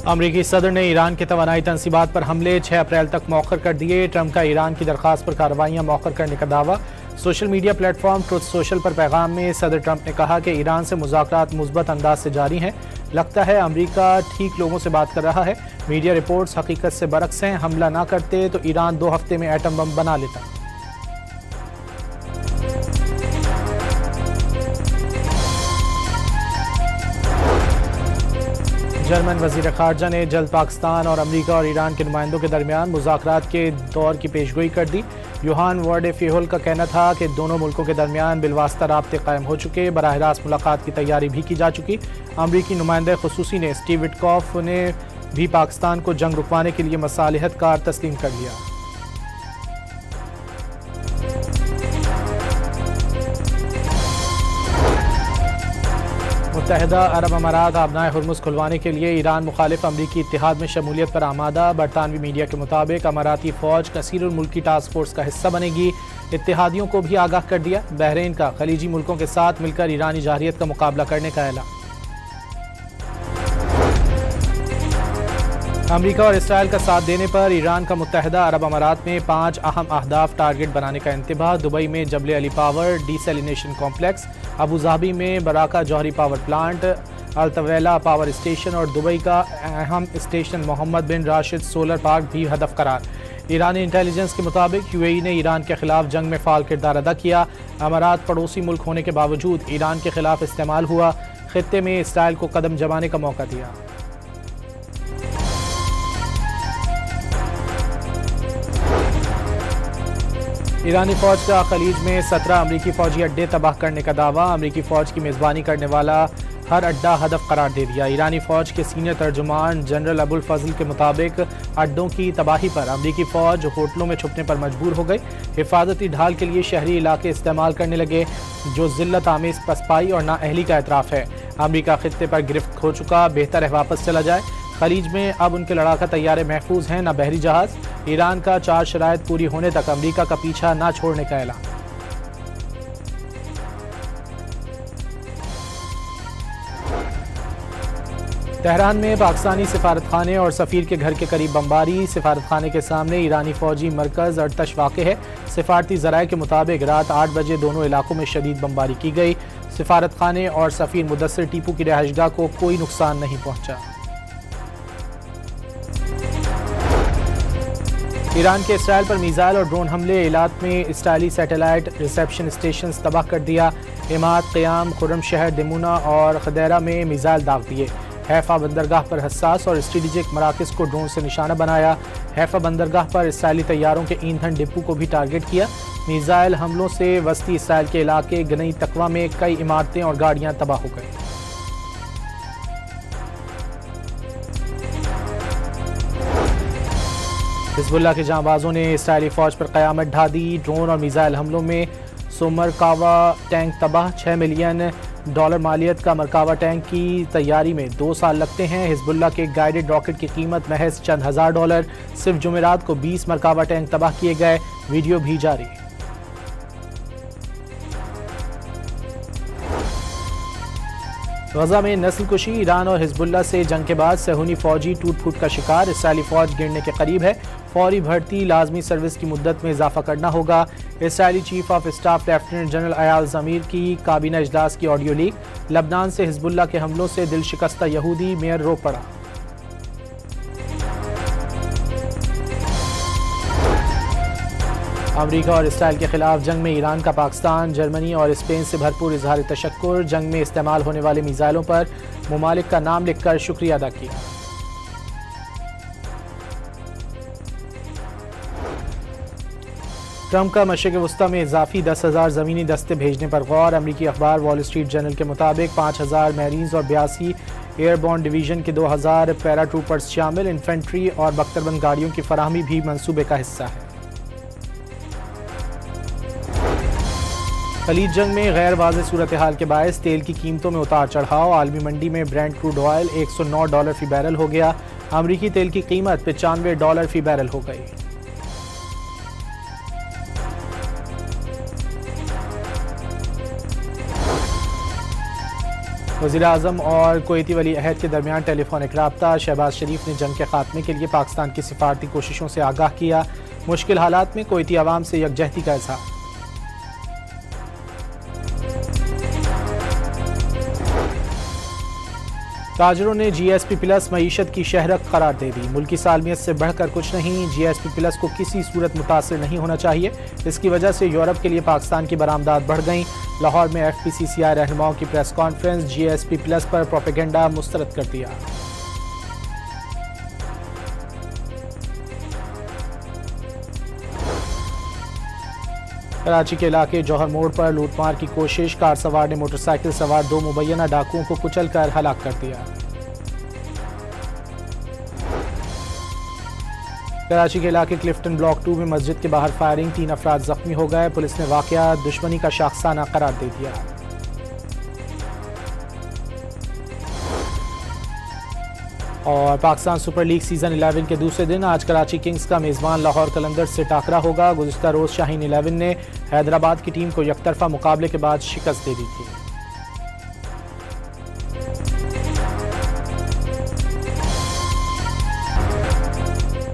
امریکی صدر نے ایران کے توانائی تنصیبات پر حملے 6 اپریل تک مؤخر کر دیے۔ ٹرمپ کا ایران کی درخواست پر کارروائیاں مؤخر کرنے کا دعویٰ۔ Social media platform Truth Social پر پیغام میں صدر ٹرمپ نے کہا کہ ایران سے مذاکرات مثبت انداز سے جاری ہیں۔ لگتا ہے امریکہ ٹھیک لوگوں سے بات کر رہا ہے۔ میڈیا رپورٹس حقیقت سے برعکس ہیں۔ حملہ نہ کرتے تو ایران 2 ہفتے میں ایٹم بم بنا لیتا۔ جرمن وزیر خارجہ نے جلد پاکستان اور امریکہ اور ایران کے نمائندوں کے درمیان مذاکرات کے دور کی پیشگوئی کر دی۔ یوہان وارڈے فیہول کا کہنا تھا کہ دونوں ملکوں کے درمیان بالواسطہ رابطے قائم ہو چکے، براہ راست ملاقات کی تیاری بھی کی جا چکی۔ امریکی نمائندہ خصوصی نے اسٹیو وٹکاف نے بھی پاکستان کو جنگ رکوانے کے لیے مصالحت کار تسلیم کر لیا۔ متحدہ عرب امارات آبنائے ہرمز کھلوانے کے لیے ایران مخالف امریکی اتحاد میں شمولیت پر آمادہ۔ برطانوی میڈیا کے مطابق اماراتی فوج کثیر الملکی ٹاسک فورس کا حصہ بنے گی۔ اتحادیوں کو بھی آگاہ کر دیا۔ بحرین کا خلیجی ملکوں کے ساتھ مل کر ایرانی جارحیت کا مقابلہ کرنے کا اعلان۔ امریکہ اور اسرائیل کا ساتھ دینے پر ایران کا متحدہ عرب امارات میں 5 اہم اہداف ٹارگٹ بنانے کا انتباہ۔ دبئی میں Jebel Ali power desalination complex, Abu Dhabi میں براکا جوہری power plant, Al Taweelah power station اور دبئی کا اہم station Mohammed bin Rashid solar park بھی ہدف قرار۔ ایرانی انٹیلیجنس کے مطابق یو اے ای نے ایران کے خلاف جنگ میں فعال کردار ادا کیا۔ امارات پڑوسی ملک ہونے کے باوجود ایران کے خلاف استعمال ہوا۔ خطے میں اسرائیل کو قدم جمانے کا موقع دیا۔ ایرانی فوج کا خلیج میں 17 امریکی فوجی اڈے تباہ کرنے کا دعویٰ۔ امریکی فوج کی میزبانی کرنے والا ہر اڈہ ہدف قرار دے دیا۔ ایرانی فوج کے سینئر ترجمان جنرل ابو الفضل کے مطابق اڈوں کی تباہی پر امریکی فوج ہوٹلوں میں چھپنے پر مجبور ہو گئی۔ حفاظتی ڈھال کے لیے شہری علاقے استعمال کرنے لگے، جو ذلت آمیز پسپائی اور نااہلی کا اعتراف ہے۔ امریکہ خطے پر گرفت ہو چکا، بہتر ہے واپس چلا جائے۔ خلیج میں اب ان کے لڑاکا طیارے محفوظ ہیں، نہ بحری جہاز۔ ایران کا 4 شرائط پوری ہونے تک امریکہ کا پیچھا نہ چھوڑنے کا اعلان۔ تہران میں پاکستانی سفارت خانے اور سفیر کے گھر کے قریب بمباری۔ سفارت خانے کے سامنے ایرانی فوجی مرکز ارتش واقع ہے۔ سفارتی ذرائع کے مطابق رات 8 بجے دونوں علاقوں میں شدید بمباری کی گئی۔ سفارت خانے اور سفیر مدثر ٹیپو کی رہائش گاہ کو کوئی نقصان نہیں پہنچا۔ ایران کے اسرائیل پر میزائل اور ڈرون حملے۔ ایلات میں اسرائیلی سیٹلائٹ ریسیپشن اسٹیشنز تباہ کر دیا۔ اماد، قیام، خرم شہر، دمونہ اور خدیرہ میں میزائل داغ دیے۔ حیفا بندرگاہ پر حساس اور اسٹریٹجک مراکز کو ڈرون سے نشانہ بنایا۔ حیفا بندرگاہ پر اسرائیلی طیاروں کے ایندھن ڈپو کو بھی ٹارگٹ کیا۔ میزائل حملوں سے وسطی اسرائیل کے علاقے گنئی تقوی میں کئی عمارتیں اور گاڑیاں تباہ ہو گئیں۔ حزب اللہ کے جانبازوں نے اسرائیلی فوج پر قیامت ڈھا دی۔ ڈرون اور میزائل حملوں میں مرکاوا ٹینک تباہ۔ $6 ملین مالیت کا مرکاوا ٹینک کی تیاری میں 2 سال لگتے ہیں۔ حزب اللہ کے گائیڈڈ راکٹ کی قیمت محض چند $1000۔ صرف جمعرات کو 20 مرکاوا ٹینک تباہ کیے گئے۔ ویڈیو بھی جاری۔ غزہ میں نسل کشی۔ ایران اور حزب اللہ سے جنگ کے بعد صہیونی فوجی ٹوٹ پھوٹ کا شکار۔ اسرائیلی فوج گرنے کے قریب ہے۔ فوری بھرتی، لازمی سروس کی مدت میں اضافہ کرنا ہوگا۔ اسرائیلی chief of staff lieutenant general Eyal Zamir کی کابینہ اجلاس کی آڈیو لیک۔ لبنان سے حزب اللہ کے حملوں سے دل شکستہ یہودی میئر رو پڑا۔ امریکہ اور اسرائیل کے خلاف جنگ میں ایران کا پاکستان، جرمنی اور اسپین سے بھرپور اظہار تشکر۔ جنگ میں استعمال ہونے والے میزائلوں پر ممالک کا نام لکھ کر شکریہ ادا کیا۔ ٹرمپ کا مشرق وسطی میں اضافی 10,000 زمینی دستے بھیجنے پر غور۔ امریکی اخبار وال اسٹریٹ جرنل کے مطابق 5,000 میرینز اور 82 ایئر بورن ڈویژن کے 2,000 پیرا ٹروپرز شامل۔ انفینٹری اور بختربند گاڑیوں کی فراہمی بھی منصوبے کا حصہ ہے۔ خلیج جنگ میں غیر واضح صورتحال کے باعث تیل کی قیمتوں میں اتار چڑھاؤ۔ عالمی منڈی میں برینٹ کروڈ آئل $109 فی بیرل ہو گیا۔ امریکی تیل کی قیمت $95 فی بیرل ہو گئی۔ وزیر اعظم اور کویتی ولی عہد کے درمیان ٹیلی فونک رابطہ، شہباز شریف نے جنگ کے خاتمے کے لیے پاکستان کی سفارتی کوششوں سے آگاہ کیا، مشکل حالات میں کویتی عوام سے یکجہتی کا اظہار۔ تاجروں نے جی ایس پی پلس معیشت کی شہرت قرار دے دی، ملکی سالمیت سے بڑھ کر کچھ نہیں، جی ایس پی پلس کو کسی صورت متاثر نہیں ہونا چاہیے، اس کی وجہ سے یورپ کے لیے پاکستان کی برآمدات بڑھ گئیں۔ لاہور میں ایف پی سی سی آئی رہنماؤں کی پریس کانفرنس، جی ایس پی پلس پر پروپیگنڈا مسترد کر دیا۔ کراچی کے علاقے جوہر موڑ پر لوٹ مار کی کوشش، کار سوار نے موٹر سائیکل سوار 2 مبینہ ڈاکوؤں کو کچل کر ہلاک کر دیا۔ کراچی کے علاقے کلفٹن بلاک 2 میں مسجد کے باہر فائرنگ، 3 افراد زخمی ہو گئے، پولیس نے واقعہ دشمنی کا شاخسانہ قرار دے دیا۔ اور پاکستان سپر لیگ سیزن 11 کے دوسرے دن آج کراچی کنگز کا میزبان لاہور قلندرز سے ٹاکرا ہوگا۔ گزشتہ روز شاہین 11 نے حیدرآباد کی ٹیم کو یک طرفہ مقابلے کے بعد شکست دے دی تھی۔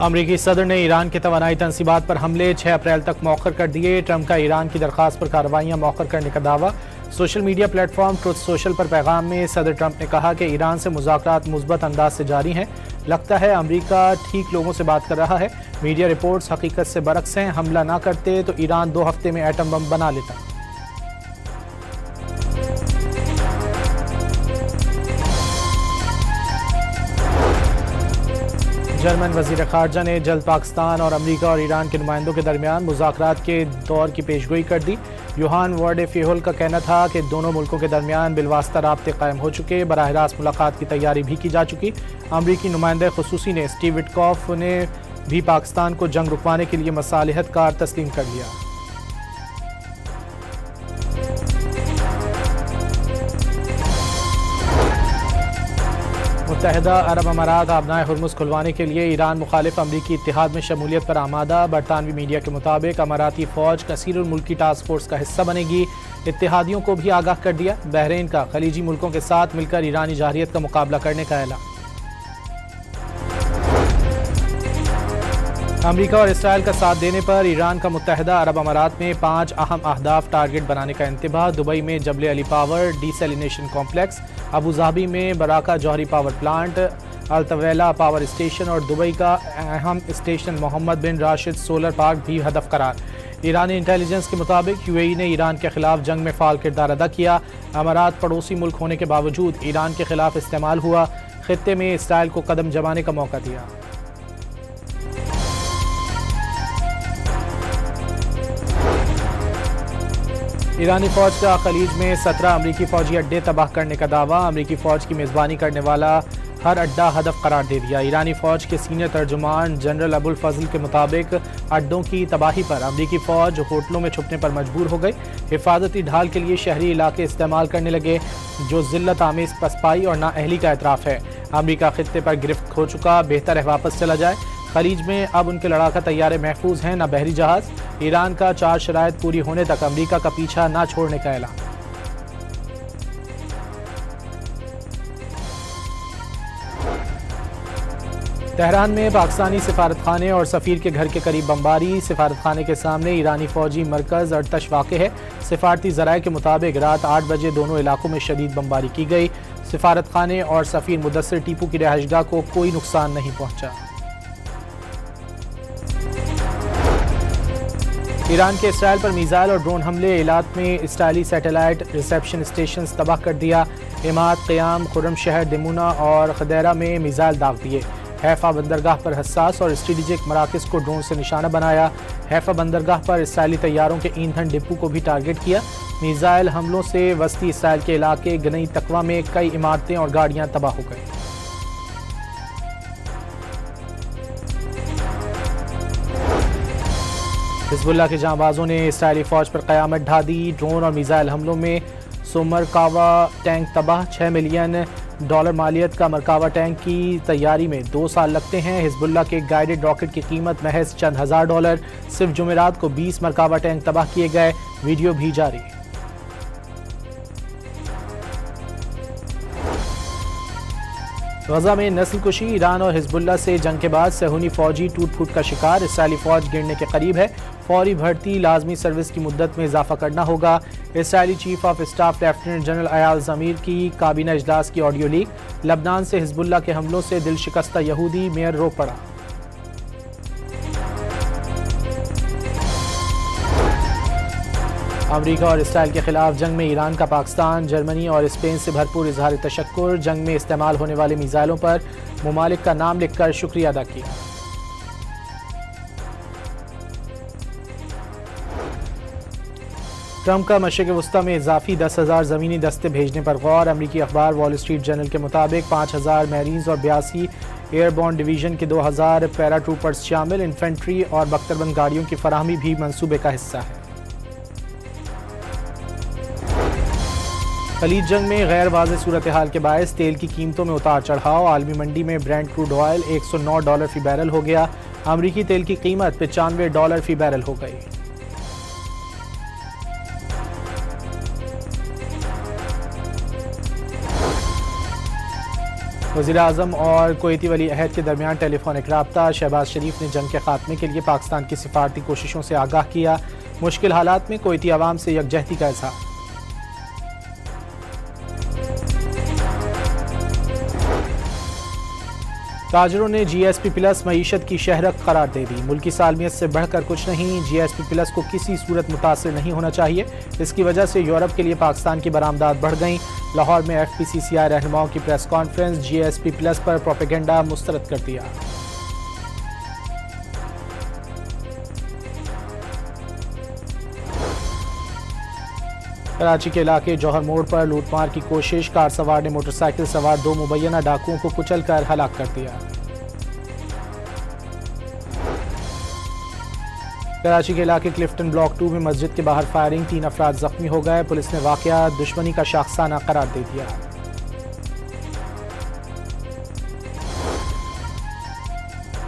امریکی صدر نے ایران کے توانائی تنصیبات پر حملے 6 اپریل تک مؤخر کر دیے، ٹرمپ کا ایران کی درخواست پر کارروائیاں مؤخر کرنے کا دعویٰ۔ Social media platform Truth Social پر پیغام میں صدر ٹرمپ نے کہا کہ ایران سے مذاکرات مثبت انداز سے جاری ہیں، لگتا ہے امریکہ ٹھیک لوگوں سے بات کر رہا ہے، میڈیا رپورٹس حقیقت سے برعکس ہیں، حملہ نہ کرتے تو ایران 2 ہفتے میں ایٹم بم بنا لیتا۔ جرمن وزیر خارجہ نے جلد پاکستان اور امریکہ اور ایران کے نمائندوں کے درمیان مذاکرات کے دور کی پیشگوئی کر دی۔ یوہان وارڈے فیہول کا کہنا تھا کہ دونوں ملکوں کے درمیان بالواسطہ رابطے قائم ہو چکے، براہ راست ملاقات کی تیاری بھی کی جا چکی۔ امریکی نمائندہ خصوصی نے اسٹیو وٹکوف نے بھی پاکستان کو جنگ رکوانے کے لیے مصالحت کار تسلیم کر لیا۔ متحدہ عرب امارات آبنائے ہرمز کھلوانے کے لیے ایران مخالف امریکی اتحاد میں شمولیت پر آمادہ۔ برطانوی میڈیا کے مطابق اماراتی فوج کثیر الملکی ٹاسک فورس کا حصہ بنے گی۔ اتحادیوں کو بھی آگاہ کر دیا، بحرین کا خلیجی ملکوں کے ساتھ مل کر ایرانی جارحیت کا مقابلہ کرنے کا اعلان۔ امریکہ اور اسرائیل کا ساتھ دینے پر ایران کا متحدہ عرب امارات میں 5 اہم اہداف ٹارگٹ بنانے کا انتباہ۔ دبئی میں Jebel Ali power desalination complex, Abu Dhabi میں براکہ جوہری power plant, Al Taweelah power station اور دبئی کا اہم station Mohammed bin Rashid solar park بھی ہدف قرار۔ ایرانی انٹیلیجنس کے مطابق یو اے ای نے ایران کے خلاف جنگ میں فعال کردار ادا کیا۔ امارات پڑوسی ملک ہونے کے باوجود ایران کے خلاف استعمال ہوا، خطے میں اسرائیل کو قدم جمانے کا موقع دیا۔ ایرانی فوج کا خلیج میں 17 امریکی فوجی اڈے تباہ کرنے کا دعویٰ، امریکی فوج کی میزبانی کرنے والا ہر اڈہ ہدف قرار دے دیا۔ ایرانی فوج کے سینئر ترجمان جنرل ابو الفضل کے مطابق اڈوں کی تباہی پر امریکی فوج ہوٹلوں میں چھپنے پر مجبور ہو گئی، حفاظتی ڈھال کے لیے شہری علاقے استعمال کرنے لگے، جو ذلت آمیز پسپائی اور نااہلی کا اعتراف ہے۔ امریکہ خطے پر گرفت کھو چکا، بہتر ہے واپس چلا جائے۔ خلیج میں اب ان کے لڑاکا طیارے محفوظ ہیں، نہ بحری جہاز۔ ایران کا 4 شرائط پوری ہونے تک امریکہ کا پیچھا نہ چھوڑنے کا اعلان۔ تہران میں پاکستانی سفارت خانے اور سفیر کے گھر کے قریب بمباری، سفارت خانے کے سامنے ایرانی فوجی مرکز ارتش واقع ہے۔ سفارتی ذرائع کے مطابق رات 8 بجے دونوں علاقوں میں شدید بمباری کی گئی۔ سفارت خانے اور سفیر مدثر ٹیپو کی رہائش گاہ کو کوئی نقصان نہیں پہنچا۔ ایران کے اسرائیل پر میزائل اور ڈرون حملے، ایلات میں اسرائیلی سیٹلائٹ ریسیپشن اسٹیشنز تباہ کر دیا۔ اماد، قیام، خرم شہر، دمونہ اور خدیرہ میں میزائل داغ دیے۔ حیفا بندرگاہ پر حساس اور اسٹریٹجک مراکز کو ڈرون سے نشانہ بنایا۔ حیفا بندرگاہ پر اسرائیلی طیاروں کے ایندھن ڈپو کو بھی ٹارگٹ کیا۔ میزائل حملوں سے وسطی اسرائیل کے علاقے گنئی تقوی میں کئی عمارتیں اور گاڑیاں تباہ ہو گئیں۔ حزب اللہ کے جانبازوں نے اسرائیلی فوج پر قیامت ڈھا دی۔ ڈرون اور میزائل حملوں میں مرکاوا ٹینک تباہ، $6 ملین مالیت کا مرکاوا ٹینک کی تیاری میں 2 سال لگتے ہیں۔ حزب اللہ کے گائیڈڈ راکٹ کی قیمت محض چند $1000۔ صرف جمعرات کو 20 مرکاوا ٹینک تباہ کیے گئے، ویڈیو بھی جاری۔ غزہ میں نسل کشی، ایران اور حزب اللہ سے جنگ کے بعد صہیونی فوجی ٹوٹ پھوٹ کا شکار، اسرائیلی فوج گرنے کے قریب ہے، فوری بھرتی، لازمی سروس کی مدت میں اضافہ کرنا ہوگا۔ اسرائیلی chief of staff lieutenant general Eyal Zamir کی کابینہ اجلاس کی آڈیو لیک۔ لبنان سے حزب اللہ کے حملوں سے دل شکستہ یہودی میئر رو پڑا۔ امریکہ اور اسرائیل کے خلاف جنگ میں ایران کا پاکستان، جرمنی اور اسپین سے بھرپور اظہار تشکر، جنگ میں استعمال ہونے والے میزائلوں پر ممالک کا نام لکھ کر شکریہ ادا کیا۔ ٹرمپ کا مشرق وسطی میں اضافی 10,000 زمینی دستے بھیجنے پر غور، امریکی اخبار وال اسٹریٹ جرنل کے مطابق 5,000 میرینز اور 82 ایئر بورن ڈویژن کے 2,000 پیرا ٹروپرز شامل، انفینٹری اور بختربند گاڑیوں کی فراہمی بھی منصوبے کا حصہ ہے۔ خلیج جنگ میں غیر واضح صورتحال کے باعث تیل کی قیمتوں میں اتار چڑھاؤ، عالمی منڈی میں برینٹ کروڈ آئل $109 فی بیرل ہو گیا، امریکی تیل کی قیمت $95 فی بیرل ہو گئی۔ وزیر اعظم اور کویتی ولی عہد کے درمیان ٹیلی فونک رابطہ، شہباز شریف نے جنگ کے خاتمے کے لیے پاکستان کی سفارتی کوششوں سے آگاہ کیا، مشکل حالات میں کویتی عوام سے یکجہتی کا اظہار۔ تاجروں نے جی ایس پی پلس معیشت کی شہرک قرار دے دی، ملکی سالمیت سے بڑھ کر کچھ نہیں، جی ایس پی پلس کو کسی صورت متاثر نہیں ہونا چاہیے، اس کی وجہ سے یورپ کے لیے پاکستان کی برآمدات بڑھ گئیں۔ لاہور میں ایف پی سی سی آئی رہنماؤں کی پریس کانفرنس، جی ایس پی پلس پر پروپیگنڈا مسترد کر دیا۔ کراچی کے علاقے جوہر موڑ پر لوٹ مار کی کوشش، کار سوار نے موٹر سائیکل سوار 2 مبینہ ڈاکوؤں کو کچل کر ہلاک کر دیا۔ کراچی کے علاقے کلفٹن بلاک 2 میں مسجد کے باہر فائرنگ، 3 افراد زخمی ہو گئے، پولیس نے واقعہ دشمنی کا شاخسانہ قرار دے دیا۔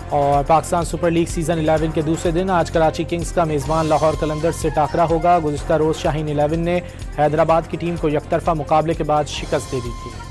اور پاکستان سپر لیگ سیزن 11 کے دوسرے دن آج کراچی کنگز کا میزبان لاہور قلندرز سے ٹاکرا ہوگا۔ گزشتہ روز شاہین 11 نے حیدرآباد کی ٹیم کو یک طرفہ مقابلے کے بعد شکست دے دی تھی۔